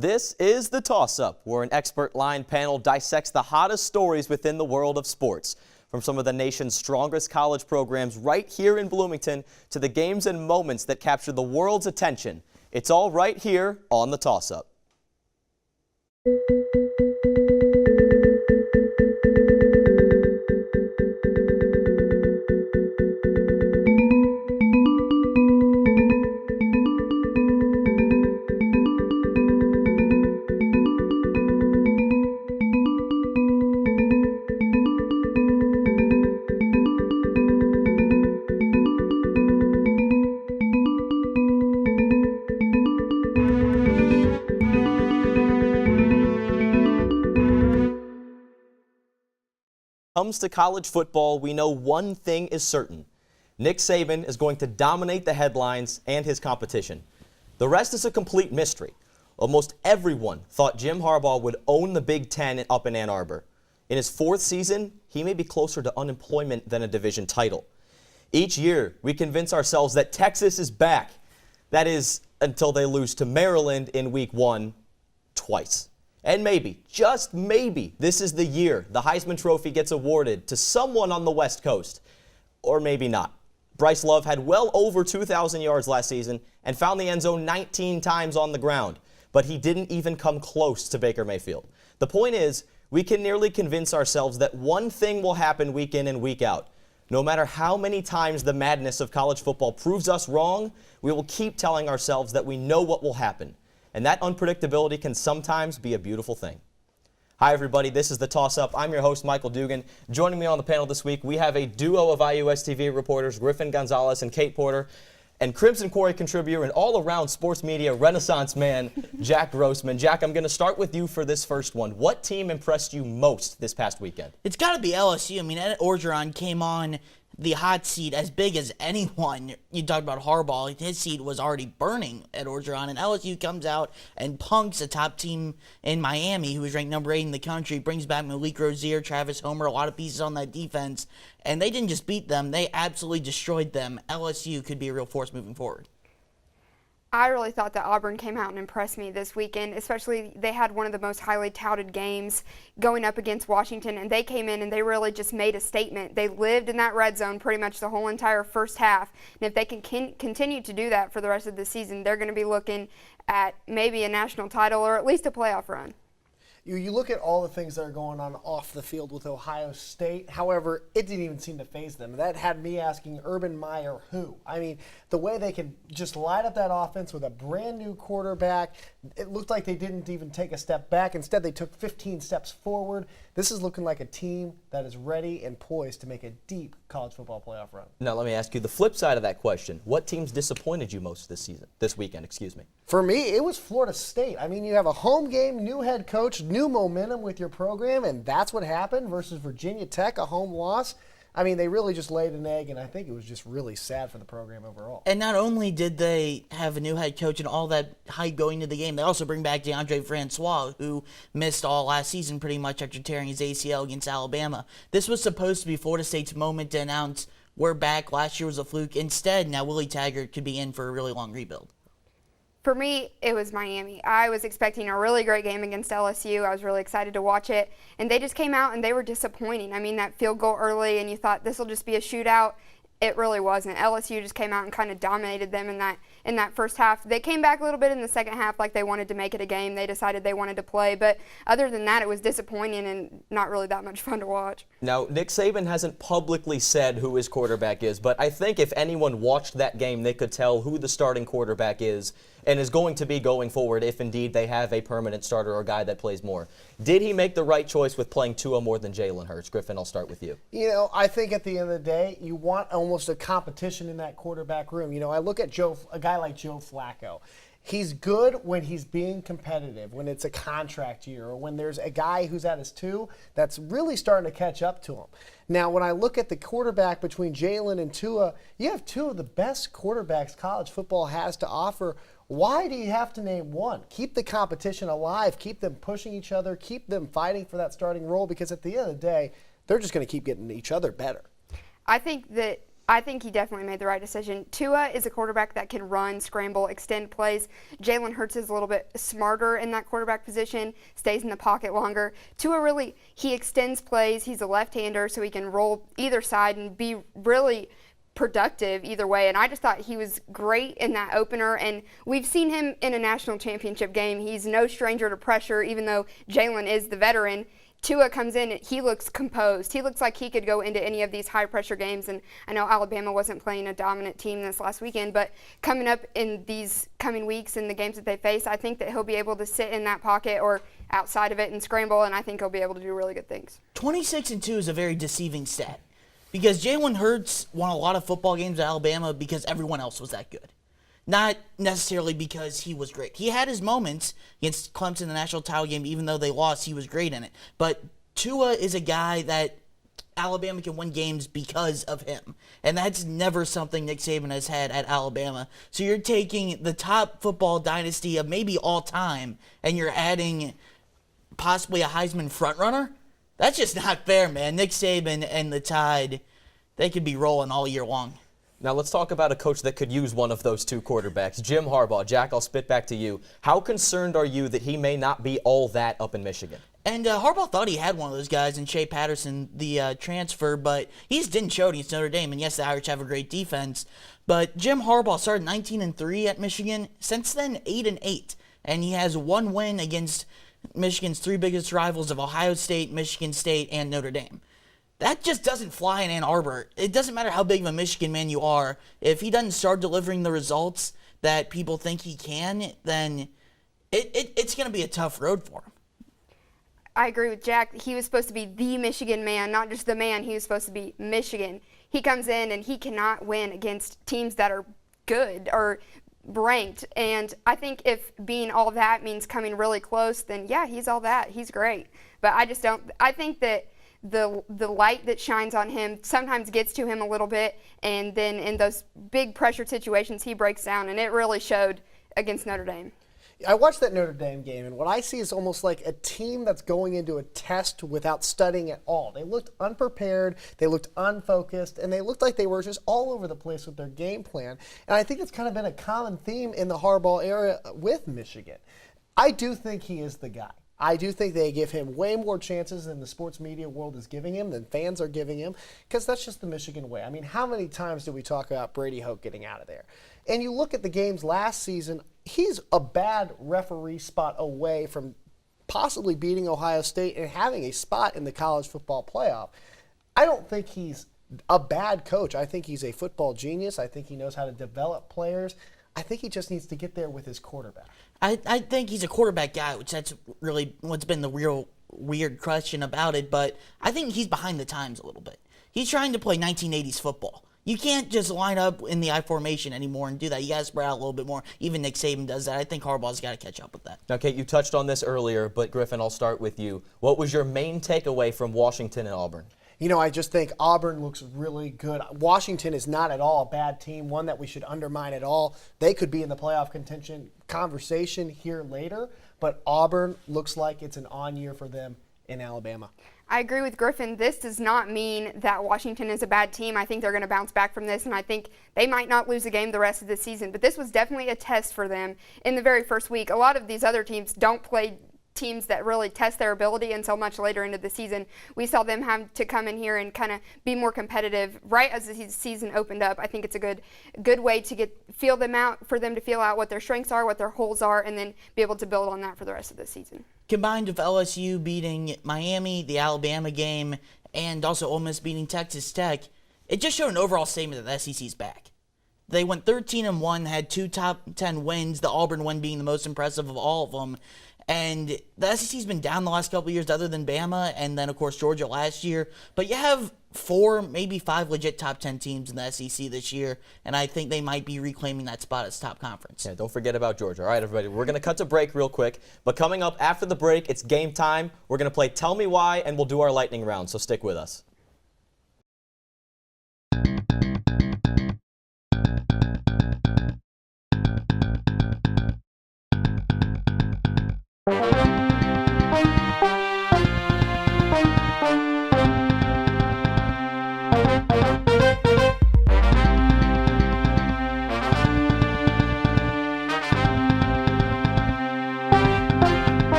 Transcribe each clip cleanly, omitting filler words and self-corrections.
This is The Toss-Up, where an expert-line panel dissects the hottest stories within the world of sports. From some of the nation's strongest college programs right here in Bloomington to the games and moments that capture the world's attention. It's all right here on The Toss-Up. Comes to college football, we know one thing is certain. Nick Saban is going to dominate the headlines and his competition. The rest is a complete mystery. Almost everyone thought Jim Harbaugh would own the Big Ten up in Ann Arbor. In his fourth season, he may be closer to unemployment than a division title. Each year, we convince ourselves that Texas is back. That is, until they lose to Maryland in week 1 twice. And maybe, just maybe, this is the year the Heisman Trophy gets awarded to someone on the West Coast. Or maybe not. Bryce Love had well over 2,000 yards last season and found the end zone 19 times on the ground. But he didn't even come close to Baker Mayfield. The point is, we can nearly convince ourselves that one thing will happen week in and week out. No matter how many times the madness of college football proves us wrong, we will keep telling ourselves that we know what will happen. And that unpredictability can sometimes be a beautiful thing. Hi, everybody. This is The Toss-Up. I'm your host, Michael Dugan. Joining me on the panel this week, we have a duo of IUS TV reporters, Griffin Gonzalez and Kate Porter, and Crimson Quarry contributor and all-around sports media renaissance man, Jack Grossman. Jack, I'm going to start with you for this first one. What team impressed you most this past weekend? It's got to be LSU. I mean, Ed Orgeron came on the hot seat as big as anyone. You talk about Harbaugh, his seat was already burning at Orgeron, and LSU comes out and punks a top team in Miami, who was ranked number 8 in the country, brings back Malik Rozier, Travis Homer, a lot of pieces on that defense, and they didn't just beat them, they absolutely destroyed them. LSU could be a real force moving forward. I really thought that Auburn came out and impressed me this weekend, especially they had one of the most highly touted games going up against Washington, and they came in and they really just made a statement. They lived in that red zone pretty much the whole entire first half, and if they can continue to do that for the rest of the season, they're going to be looking at maybe a national title or at least a playoff run. You look at all the things that are going on off the field with Ohio State. However, it didn't even seem to faze them. That had me asking Urban Meyer who. I mean, the way they could just light up that offense with a brand new quarterback, it looked like they didn't even take a step back. Instead, they took 15 steps forward. This is looking like a team that is ready and poised to make a deep college football playoff run. Now, let me ask you the flip side of that question. What teams disappointed you most this weekend? For me, it was Florida State. I mean, you have a home game, new head coach, new momentum with your program, and that's what happened versus Virginia Tech, a home loss. I mean, they really just laid an egg, and I think it was just really sad for the program overall. And not only did they have a new head coach and all that hype going into the game, they also bring back DeAndre Francois, who missed all last season pretty much after tearing his ACL against Alabama. This was supposed to be Florida State's moment to announce we're back. Last year was a fluke. Instead, now Willie Taggart could be in for a really long rebuild. For me, it was Miami. I was expecting a really great game against LSU. I was really excited to watch it. And they just came out and they were disappointing. I mean, that field goal early and you thought this will just be a shootout. It really wasn't. LSU just came out and kind of dominated them in that first half. They came back a little bit in the second half like they wanted to make it a game. They decided they wanted to play. But other than that, it was disappointing and not really that much fun to watch. Now, Nick Saban hasn't publicly said who his quarterback is, but I think if anyone watched that game, they could tell who the starting quarterback is and is going to be going forward if indeed they have a permanent starter or a guy that plays more. Did he make the right choice with playing Tua more than Jalen Hurts? Griffin, I'll start with you. You know, I think at the end of the day, you want almost a competition in that quarterback room. You know, I look at a guy like Joe Flacco. He's good when he's being competitive, when it's a contract year, or when there's a guy who's at his 2 that's really starting to catch up to him. Now, when I look at the quarterback between Jalen and Tua, you have 2 of the best quarterbacks college football has to offer. Why do you have to name one? Keep the competition alive. Keep them pushing each other. Keep them fighting for that starting role, because at the end of the day, they're just going to keep getting each other better. I think that I think he definitely made the right decision. Tua is a quarterback that can run, scramble, extend plays. Jalen Hurts is a little bit smarter in that quarterback position, stays in the pocket longer. Tua really, he extends plays. He's a left-hander, so he can roll either side and be really productive either way. And I just thought he was great in that opener. And we've seen him in a national championship game. He's no stranger to pressure, even though Jalen is the veteran. Tua comes in, he looks composed. He looks like he could go into any of these high-pressure games, and I know Alabama wasn't playing a dominant team this last weekend, but coming up in these coming weeks and the games that they face, I think that he'll be able to sit in that pocket or outside of it and scramble, and I think he'll be able to do really good things. 26-2 is a very deceiving stat because Jalen Hurts won a lot of football games at Alabama because everyone else was that good. Not necessarily because he was great. He had his moments against Clemson in the national title game. Even though they lost, he was great in it. But Tua is a guy that Alabama can win games because of him. And that's never something Nick Saban has had at Alabama. So you're taking the top football dynasty of maybe all time, and you're adding possibly a Heisman frontrunner? That's just not fair, man. Nick Saban and the Tide, they could be rolling all year long. Now let's talk about a coach that could use one of those two quarterbacks, Jim Harbaugh. Jack, I'll spit back to you. How concerned are you that he may not be all that up in Michigan? And Harbaugh thought he had one of those guys in Shea Patterson, the transfer, but he just didn't show it against Notre Dame. And yes, the Irish have a great defense, but Jim Harbaugh started 19-3 at Michigan. Since then, 8-8, and he has one win against Michigan's three biggest rivals of Ohio State, Michigan State, and Notre Dame. That just doesn't fly in Ann Arbor. It doesn't matter how big of a Michigan man you are. If he doesn't start delivering the results that people think he can, then it's going to be a tough road for him. I agree with Jack. He was supposed to be the Michigan man, not just the man. He was supposed to be Michigan. He comes in and he cannot win against teams that are good or ranked. And I think if being all that means coming really close, then yeah, he's all that. He's great. But I just don't. I think that the light that shines on him sometimes gets to him a little bit, and then in those big pressure situations he breaks down, and it really showed against Notre Dame. I watched that Notre Dame game, and what I see is almost like a team that's going into a test without studying at all. They looked unprepared, they looked unfocused, and they looked like they were just all over the place with their game plan. And I think it's kind of been a common theme in the Harbaugh era with Michigan. I do think he is the guy. I do think they give him way more chances than the sports media world is giving him, than fans are giving him, because that's just the Michigan way. I mean, how many times do we talk about Brady Hoke getting out of there? And you look at the games last season, he's a bad referee spot away from possibly beating Ohio State and having a spot in the college football playoff. I don't think he's a bad coach. I think he's a football genius. I think he knows how to develop players. I think he just needs to get there with his quarterback. I think he's a quarterback guy, which that's really what's been the real weird question about it, but I think he's behind the times a little bit. He's trying to play 1980s football. You can't just line up in the I formation anymore and do that. You got to spread out a little bit more. Even Nick Saban does that. I think Harbaugh's got to catch up with that. Now, Kate, you touched on this earlier, but Griffin, I'll start with you. What was your main takeaway from Washington and Auburn? You know, I just think Auburn looks really good. Washington is not at all a bad team, one that we should undermine at all. They could be in the playoff contention conversation here later, but Auburn looks like it's an on year for them in Alabama. I agree with Griffin. This does not mean that Washington is a bad team. I think they're going to bounce back from this, and I think they might not lose a game the rest of the season. But this was definitely a test for them in the very first week. A lot of these other teams don't play teams that really test their ability until much later into the season. We saw them have to come in here and kind of be more competitive right as the season opened up. I think it's a good way to feel them out, for them to feel out what their strengths are, what their holes are, and then be able to build on that for the rest of the season. Combined with LSU beating Miami, the Alabama game, and also Ole Miss beating Texas Tech, it just showed an overall statement that the SEC's back. They went 13-1, had 2 top 10 wins, the Auburn win being the most impressive of all of them. And the SEC's been down the last couple of years other than Bama and then, of course, Georgia last year. But you have 4, maybe 5 legit top 10 teams in the SEC this year, and I think they might be reclaiming that spot as top conference. Yeah, don't forget about Georgia. All right, everybody, we're going to cut to break real quick. But coming up after the break, it's game time. We're going to play Tell Me Why, and we'll do our lightning round, so stick with us.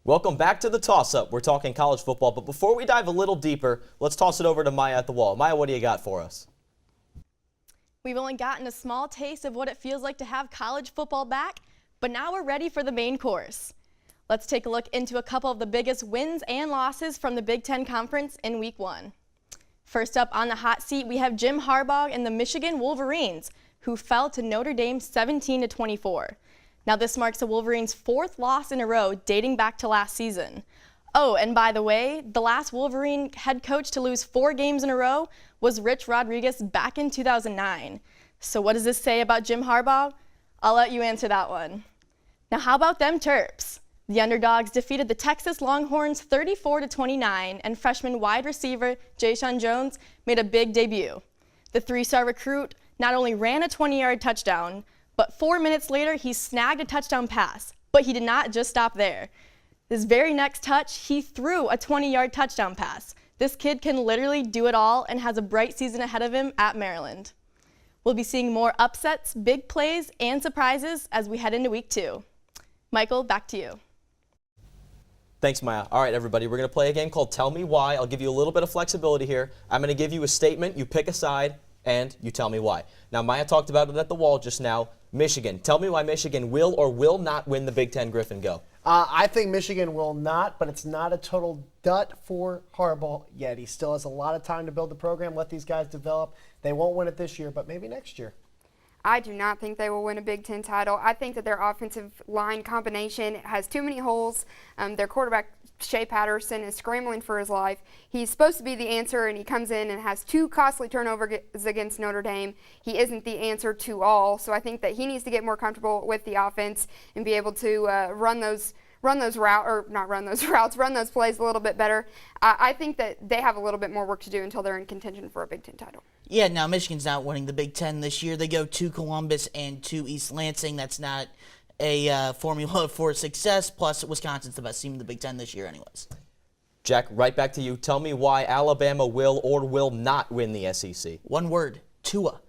Welcome back to the toss-up. We're talking college football, but before we dive a little deeper, let's toss it over to Maya at the wall. Maya, what do you got for us? We've only gotten a small taste of what it feels like to have college football back, but now we're ready for the main course. Let's take a look into a couple of the biggest wins and losses from the Big Ten Conference in Week 1. First up on the hot seat, we have Jim Harbaugh and the Michigan Wolverines, who fell to Notre Dame 17-24. Now this marks the Wolverines' 4th loss in a row dating back to last season. Oh, and by the way, the last Wolverine head coach to lose 4 games in a row was Rich Rodriguez back in 2009. So what does this say about Jim Harbaugh? I'll let you answer that one. Now how about them Terps? The underdogs defeated the Texas Longhorns 34-29, and freshman wide receiver Jayshon Jones made a big debut. The 3-star recruit not only ran a 20-yard touchdown, but 4 minutes later, he snagged a touchdown pass. But he did not just stop there. This very next touch, he threw a 20-yard touchdown pass. This kid can literally do it all and has a bright season ahead of him at Maryland. We'll be seeing more upsets, big plays, and surprises as we head into Week 2. Michael, back to you. Thanks, Maya. All right, everybody, we're going to play a game called Tell Me Why. I'll give you a little bit of flexibility here. I'm going to give you a statement. You pick a side, and you tell me why. Now, Maya talked about it at the wall just now. Michigan. Tell me why Michigan will or will not win the Big Ten. Griffin, go. I think Michigan will not, but it's not a total dud for Harbaugh yet. He still has a lot of time to build the program, let these guys develop. They won't win it this year, but maybe next year. I do not think they will win a Big Ten title. I think that their offensive line combination has too many holes. Their quarterback, Shea Patterson, is scrambling for his life. He's supposed to be the answer, and he comes in and has 2 costly turnovers against Notre Dame. He isn't the answer to all, so I think that he needs to get more comfortable with the offense and be able to run those plays a little bit better. I think that they have a little bit more work to do until they're in contention for a Big Ten title. Yeah, now Michigan's not winning the Big Ten this year. They go to Columbus and to East Lansing. That's not a formula for success. Plus, Wisconsin's the best team in the Big Ten this year anyways. Jack, right back to you. Tell me why Alabama will or will not win the SEC. One word, Tua.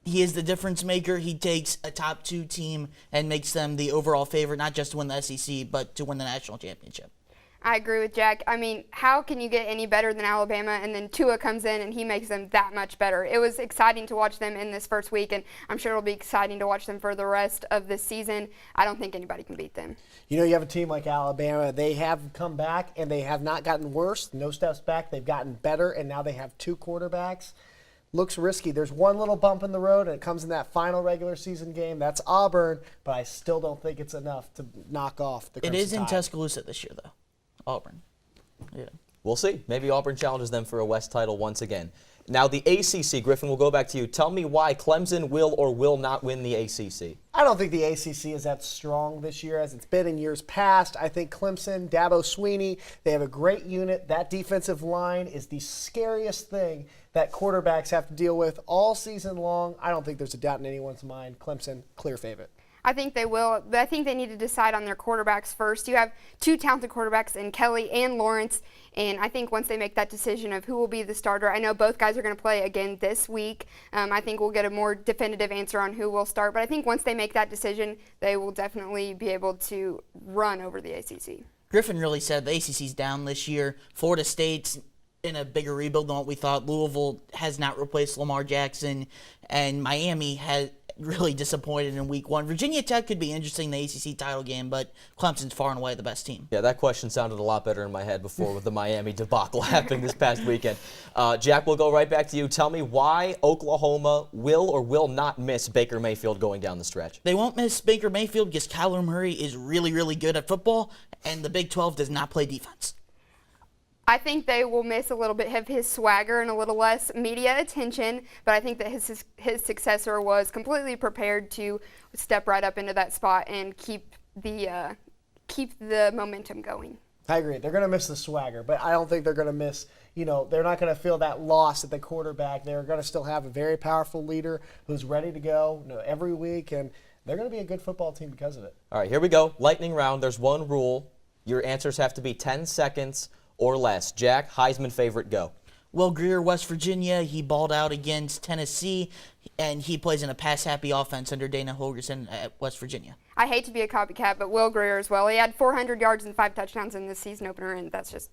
He is the difference maker. He takes a top 2 team and makes them the overall favorite, not just to win the SEC, but to win the national championship. I agree with Jack. I mean, how can you get any better than Alabama? And then Tua comes in and he makes them that much better. It was exciting to watch them in this first week, and I'm sure it'll be exciting to watch them for the rest of this season. I don't think anybody can beat them. You know, you have a team like Alabama. They have come back, and they have not gotten worse. No steps back. They've gotten better, and now they have 2 quarterbacks. Looks risky. There's one little bump in the road, and it comes in that final regular season game. That's Auburn, but I still don't think it's enough to knock off the Crimson It is in Tide. Tuscaloosa this year, though. Auburn. Yeah. We'll see. Maybe Auburn challenges them for a West title once again. Now, the ACC, Griffin, we'll go back to you. Tell me why Clemson will or will not win the ACC. I don't think the ACC is that strong this year as it's been in years past. I think Clemson, Dabo Swinney, they have a great unit. That defensive line is the scariest thing that quarterbacks have to deal with all season long. I don't think there's a doubt in anyone's mind. Clemson, clear favorite. I think they will, but I think they need to decide on their quarterbacks first. You have 2 talented quarterbacks in Kelly and Lawrence, and I think once they make that decision of who will be the starter, I know both guys are going to play again this week. I think we'll get a more definitive answer on who will start, but I think once they make that decision, they will definitely be able to run over the ACC. Griffin really said the ACC's down this year. Florida State's in a bigger rebuild than what we thought. Louisville has not replaced Lamar Jackson, and Miami has really disappointed in Week 1. Virginia Tech could be interesting in the ACC title game, but Clemson's far and away the best team. Yeah, that question sounded a lot better in my head before with the Miami debacle happening this past weekend. Jack, we'll go right back to you. Tell me why Oklahoma will or will not miss Baker Mayfield going down the stretch. They won't miss Baker Mayfield because Kyler Murray is really, really good at football, and the Big 12 does not play defense. I think they will miss a little bit of his swagger and a little less media attention, but I think that his successor was completely prepared to step right up into that spot and keep the momentum going. I agree. They're going to miss the swagger, but I don't think they're going to miss, they're not going to feel that loss at the quarterback. They're going to still have a very powerful leader who's ready to go every week, and they're going to be a good football team because of it. All right, here we go. Lightning round. There's one rule. Your answers have to be 10 seconds or less. Jack, Heisman favorite, go. Will Greer, West Virginia, he balled out against Tennessee, and he plays in a pass-happy offense under Dana Holgorsen at West Virginia. I hate to be a copycat, but Will Greer as well. He had 400 yards and 5 touchdowns in this season opener, and that's just,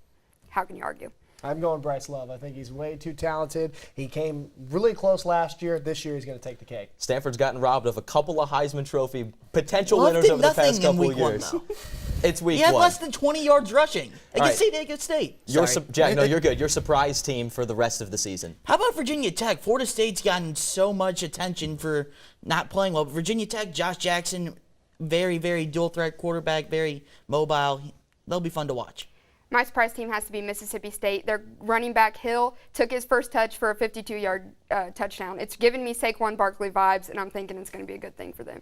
how can you argue? I'm going Bryce Love. I think he's way too talented. He came really close last year. This year he's going to take the cake. Stanford's gotten robbed of a couple of Heisman Trophy potential Love winners did over the nothing past in couple week of one, years. though. It's week He had one. less than 20 yards rushing against right. St. Nicholas State. Jack, no, you're good. Your surprise team for the rest of the season. How about Virginia Tech? Florida State's gotten so much attention for not playing well. Virginia Tech, Josh Jackson, very, very dual-threat quarterback, very mobile. They'll be fun to watch. My surprise team has to be Mississippi State. Their running back, Hill, took his first touch for a 52-yard touchdown. It's given me Saquon Barkley vibes, and I'm thinking it's going to be a good thing for them.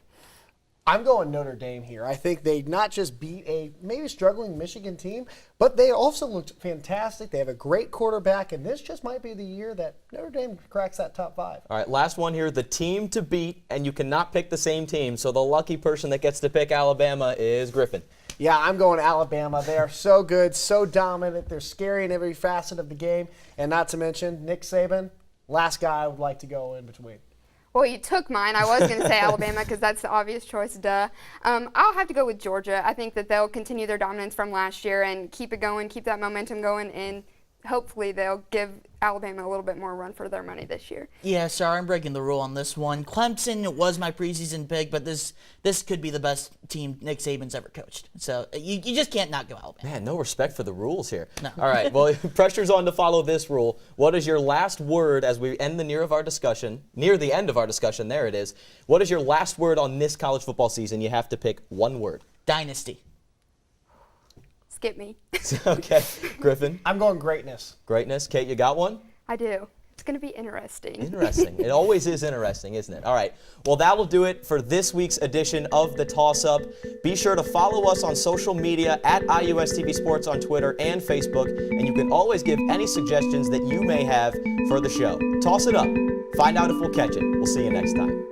I'm going Notre Dame here. I think they not just beat a maybe struggling Michigan team, but they also looked fantastic. They have a great quarterback, and this just might be the year that Notre Dame cracks that top 5. All right, last one here. The team to beat, and you cannot pick the same team, so the lucky person that gets to pick Alabama is Griffin. Yeah, I'm going Alabama. They are so good, so dominant. They're scary in every facet of the game, and not to mention Nick Saban, last guy I would like to go in between. Well, you took mine. I was going to say Alabama because that's the obvious choice, duh. I'll have to go with Georgia. I think that they'll continue their dominance from last year and keep it going, keep that momentum going, and hopefully they'll give Alabama a little bit more run for their money this year. Yeah, sorry, I'm breaking the rule on this one. Clemson was my preseason pick, but this could be the best team Nick Saban's ever coached. So you just can't not go Alabama. Man, no respect for the rules here. No. All right, well, pressure's on to follow this rule. What is your last word as we end near the end of our discussion, there it is. What is your last word on this college football season? You have to pick one word. Dynasty. Skip me. Okay, Griffin. I'm going greatness. Greatness. Kate, you got one? I do. It's going to be interesting. Interesting. It always is interesting, isn't it? All right. Well, that'll do it for this week's edition of The Toss-Up. Be sure to follow us on social media at IUSTV Sports on Twitter and Facebook, and you can always give any suggestions that you may have for the show. Toss it up. Find out if we'll catch it. We'll see you next time.